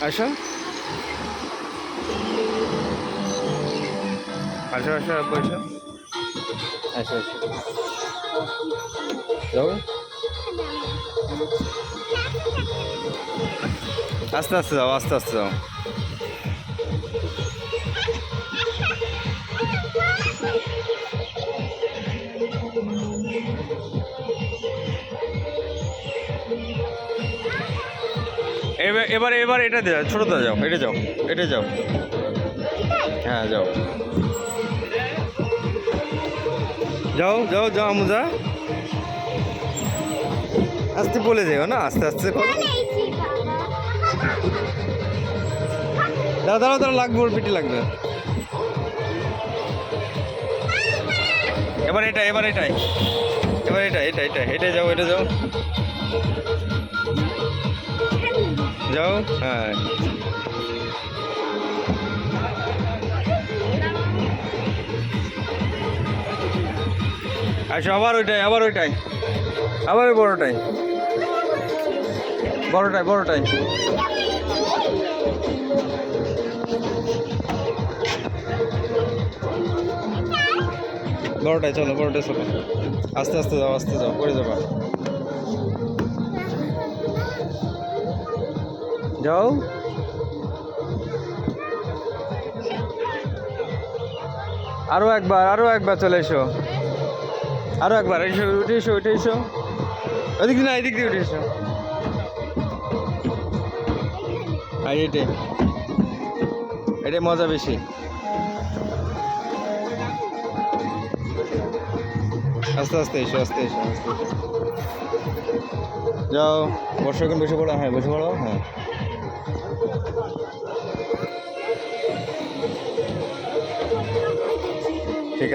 আসো আসো আসো আব্বু আসো আসো আসো যাও আস্তে আস্তে যাও আস্তে আস্তে যাও এবার এবার এটা দে ছোটটা যাও এটা যাও এটা যাও হ্যাঁ যাও যাও যাও যাও আমু যা আস্তে বলে যাও না আস্তে আস্তে করো দাঁড়াও দাঁড়াও দাঁড়াও লাগবে ওর পিটি লাগবে এবার এটাই এবার এটাই এবার এটা এটা এটা এটা যাও এটা যাও যাও হ্যাঁ আসো আবার ওইটাই আবার ওইটাই আবার ওই বড়টাই বড়টাই বড়টাই বড়টাই চলো বড়টাই চলো আস্তে আস্তে যাও পড়ে যাবা যাও আরো একবার চলে এসো আরো একবার এসো উঠে এসো উঠে এসো ওদিক দিয়ে না এদিক দিয়ে উঠে এসো আর এটাই মজা বেশি আস্তে আস্তে এসো আস্তে এসো আস্তে যাও বসো এখন বসে পড়ো হ্যাঁ বসে পড়ো হ্যাঁ